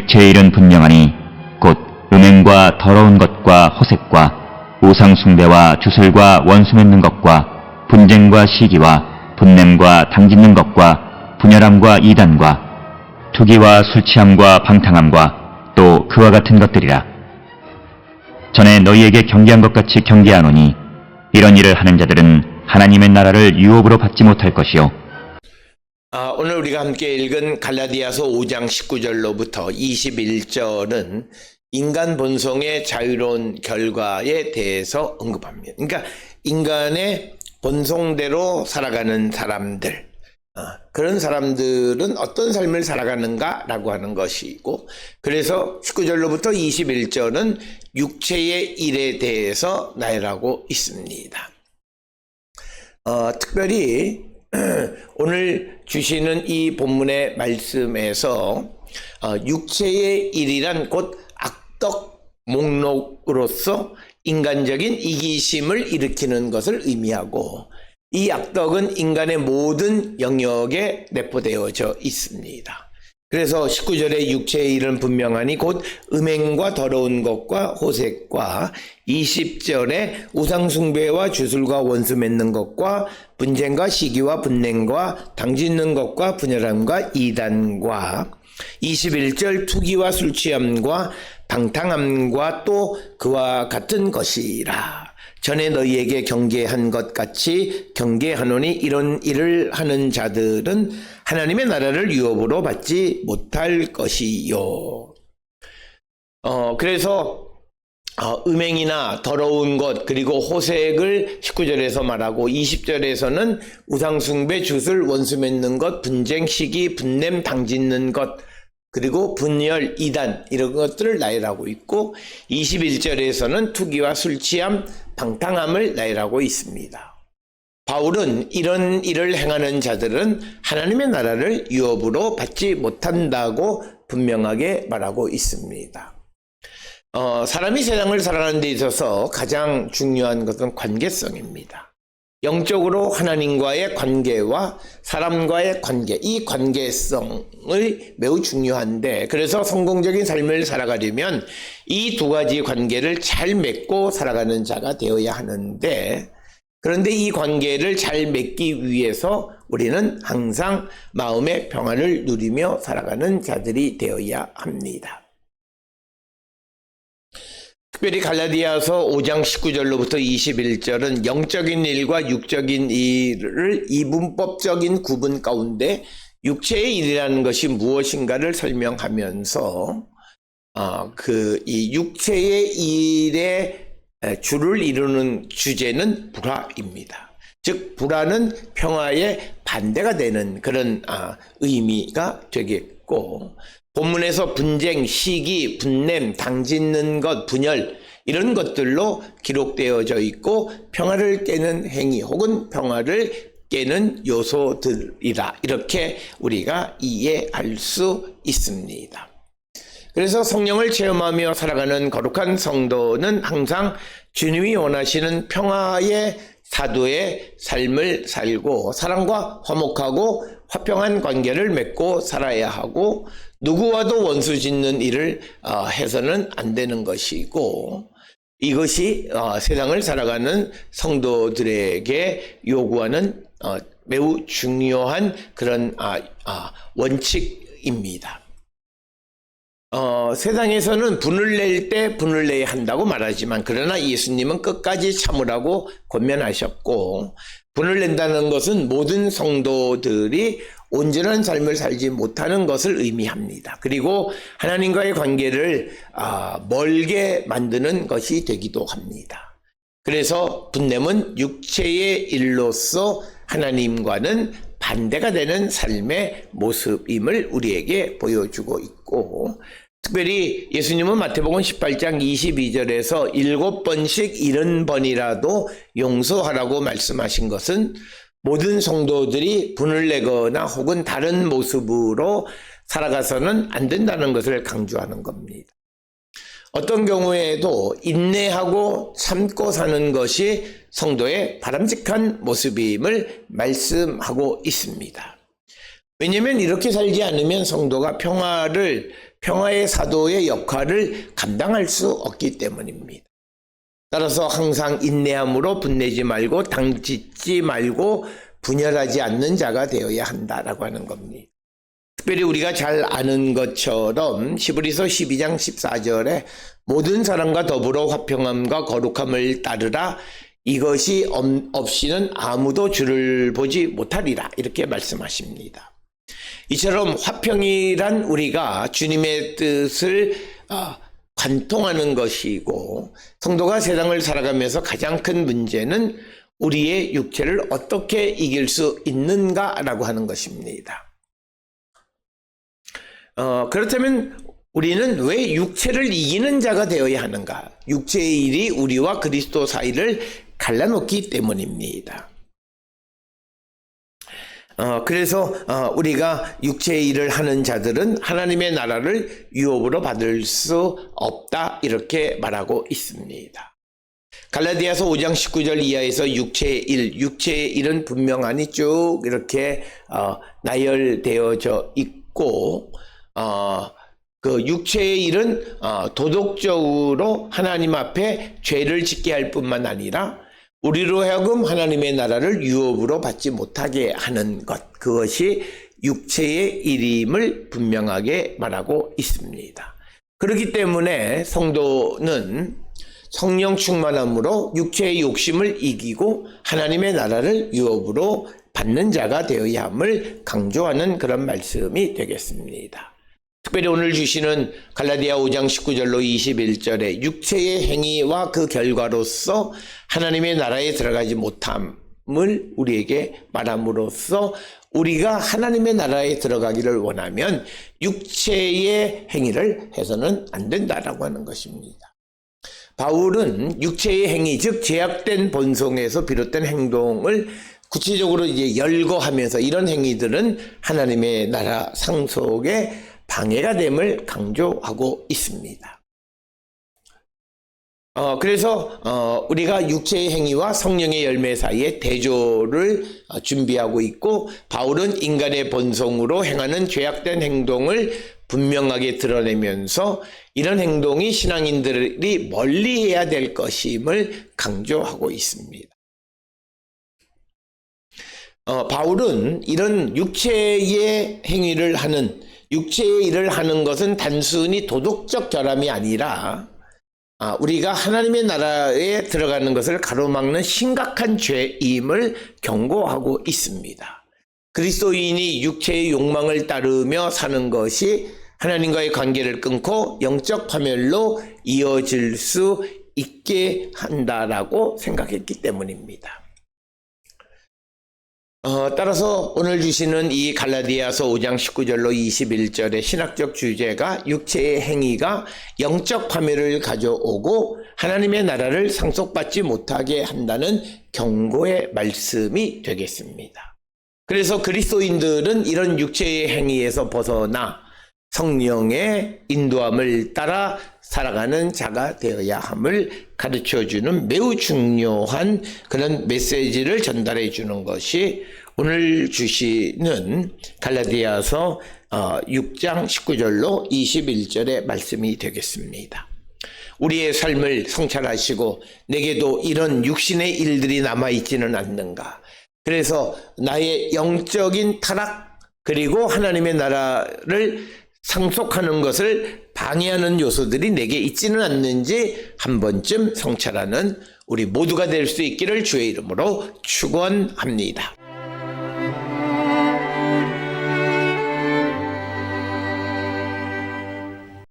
육체의 일은 분명하니 곧 음행과 더러운 것과 호색과 우상숭배와 주술과 원수 맺는 것과 분쟁과 시기와 분냄과 당짓는 것과 분열함과 이단과 투기와 술취함과 방탕함과 또 그와 같은 것들이라. 전에 너희에게 경계한 것 같이 경계하노니 이런 일을 하는 자들은 하나님의 나라를 유업으로 받지 못할 것이요. 오늘 우리가 함께 읽은 갈라디아서 5장 19절로부터 21절은 인간 본성의 자유로운 결과에 대해서 언급합니다. 그러니까 인간의 본성대로 살아가는 사람들, 그런 사람들은 어떤 삶을 살아가는가라고 하는 것이고, 그래서 19절로부터 21절은 육체의 일에 대해서 나열하고 있습니다. 특별히 오늘 주시는 이 본문의 말씀에서 육체의 일이란 곧 악덕 목록으로서 인간적인 이기심을 일으키는 것을 의미하고, 이 악덕은 인간의 모든 영역에 내포되어져 있습니다. 그래서 19절에 육체의 일은 분명하니 곧 음행과 더러운 것과 호색과 20절에 우상숭배와 주술과 원수 맺는 것과 분쟁과 시기와 분냄과 당짓는 것과 분열함과 이단과 21절 투기와 술취함과 방탕함과 또 그와 같은 것이라. 전에 너희에게 경계한 것 같이 경계하노니 이런 일을 하는 자들은 하나님의 나라를 유업으로 받지 못할 것이요. 그래서 음행이나 더러운 것 그리고 호색을 19절에서 말하고 20절에서는 우상숭배, 주술, 원수 맺는 것, 분쟁, 시기, 분냄, 당짓는 것 그리고 분열, 이단 이런 것들을 나열하고 있고, 21절에서는 투기와 술취함, 방탕함을 나열하고 있습니다. 바울은 이런 일을 행하는 자들은 하나님의 나라를 유업으로 받지 못한다고 분명하게 말하고 있습니다. 사람이 세상을 살아가는 데 있어서 가장 중요한 것은 관계성입니다. 영적으로 하나님과의 관계와 사람과의 관계, 이 관계성을 매우 중요한데, 그래서 성공적인 삶을 살아가려면 이 두 가지 관계를 잘 맺고 살아가는 자가 되어야 하는데, 그런데 이 관계를 잘 맺기 위해서 우리는 항상 마음의 평안을 누리며 살아가는 자들이 되어야 합니다. 특별히 갈라디아서 5장 19절로부터 21절은 영적인 일과 육적인 일을 이분법적인 구분 가운데 육체의 일이라는 것이 무엇인가를 설명하면서 이 육체의 일의 주를 이루는 주제는 불화입니다. 즉 불화는 평화의 반대가 되는 그런 의미가 되겠고, 본문에서 분쟁, 시기, 분냄, 당짓는 것, 분열 이런 것들로 기록되어져 있고, 평화를 깨는 행위 혹은 평화를 깨는 요소들이라 이렇게 우리가 이해할 수 있습니다. 그래서 성령을 체험하며 살아가는 거룩한 성도는 항상 주님이 원하시는 평화의 사도의 삶을 살고 사랑과 화목하고 화평한 관계를 맺고 살아야 하고, 누구와도 원수 짓는 일을 해서는 안 되는 것이고, 이것이 세상을 살아가는 성도들에게 요구하는 매우 중요한 그런 원칙입니다. 세상에서는 분을 낼 때 분을 내야 한다고 말하지만, 그러나 예수님은 끝까지 참으라고 권면하셨고, 분을 낸다는 것은 모든 성도들이 온전한 삶을 살지 못하는 것을 의미합니다. 그리고 하나님과의 관계를 멀게 만드는 것이 되기도 합니다. 그래서 분냄은 육체의 일로서 하나님과는 반대가 되는 삶의 모습임을 우리에게 보여주고 있고, 특별히 예수님은 마태복음 18장 22절에서 7번씩 70번이라도 용서하라고 말씀하신 것은 모든 성도들이 분을 내거나 혹은 다른 모습으로 살아가서는 안 된다는 것을 강조하는 겁니다. 어떤 경우에도 인내하고 참고 사는 것이 성도의 바람직한 모습임을 말씀하고 있습니다. 왜냐하면 이렇게 살지 않으면 성도가 평화를 평화의 사도의 역할을 감당할 수 없기 때문입니다. 따라서 항상 인내함으로 분내지 말고 당짓지 말고 분열하지 않는 자가 되어야 한다라고 하는 겁니다. 특별히 우리가 잘 아는 것처럼 히브리서 12장 14절에 모든 사람과 더불어 화평함과 거룩함을 따르라, 이것이 없이는 아무도 주를 보지 못하리라, 이렇게 말씀하십니다. 이처럼 화평이란 우리가 주님의 뜻을 관통하는 것이고, 성도가 세상을 살아가면서 가장 큰 문제는 우리의 육체를 어떻게 이길 수 있는가라고 하는 것입니다. 그렇다면 우리는 왜 육체를 이기는 자가 되어야 하는가? 육체의 일이 우리와 그리스도 사이를 갈라놓기 때문입니다. 그래서 우리가 육체의 일을 하는 자들은 하나님의 나라를 유업으로 받을 수 없다, 이렇게 말하고 있습니다. 갈라디아서 5장 19절 이하에서 육체의 일은 분명하니 쭉 이렇게 나열되어져 있고, 그 육체의 일은 도덕적으로 하나님 앞에 죄를 짓게 할 뿐만 아니라 우리로 하여금 하나님의 나라를 유업으로 받지 못하게 하는 것, 그것이 육체의 일임을 분명하게 말하고 있습니다. 그렇기 때문에 성도는 성령 충만함으로 육체의 욕심을 이기고 하나님의 나라를 유업으로 받는 자가 되어야 함을 강조하는 그런 말씀이 되겠습니다. 특별히 오늘 주시는 갈라디아 5장 19절로 21절에 육체의 행위와 그 결과로서 하나님의 나라에 들어가지 못함을 우리에게 말함으로써 우리가 하나님의 나라에 들어가기를 원하면 육체의 행위를 해서는 안 된다라고 하는 것입니다. 바울은 육체의 행위, 즉 제약된 본성에서 비롯된 행동을 구체적으로 이제 열거하면서 이런 행위들은 하나님의 나라 상속에 방해가 됨을 강조하고 있습니다. 그래서 우리가 육체의 행위와 성령의 열매 사이에 대조를 준비하고 있고, 바울은 인간의 본성으로 행하는 죄악된 행동을 분명하게 드러내면서 이런 행동이 신앙인들이 멀리해야 될 것임을 강조하고 있습니다. 바울은 이런 육체의 행위를 하는, 육체의 일을 하는 것은 단순히 도덕적 결함이 아니라 우리가 하나님의 나라에 들어가는 것을 가로막는 심각한 죄임을 경고하고 있습니다. 그리스도인이 육체의 욕망을 따르며 사는 것이 하나님과의 관계를 끊고 영적 파멸로 이어질 수 있게 한다라고 생각했기 때문입니다. 따라서 오늘 주시는 이 갈라디아서 5장 19절로 21절의 신학적 주제가 육체의 행위가 영적 파멸을 가져오고 하나님의 나라를 상속받지 못하게 한다는 경고의 말씀이 되겠습니다. 그래서 그리스도인들은 이런 육체의 행위에서 벗어나 성령의 인도함을 따라 살아가는 자가 되어야 함을 가르쳐주는 매우 중요한 그런 메시지를 전달해 주는 것이 오늘 주시는 갈라디아서 6장 19절로 21절의 말씀이 되겠습니다. 우리의 삶을 성찰하시고 내게도 이런 육신의 일들이 남아있지는 않는가. 그래서 나의 영적인 타락 그리고 하나님의 나라를 상속하는 것을 방해하는 요소들이 내게 있지는 않는지 한 번쯤 성찰하는 우리 모두가 될 수 있기를 주의 이름으로 축원합니다.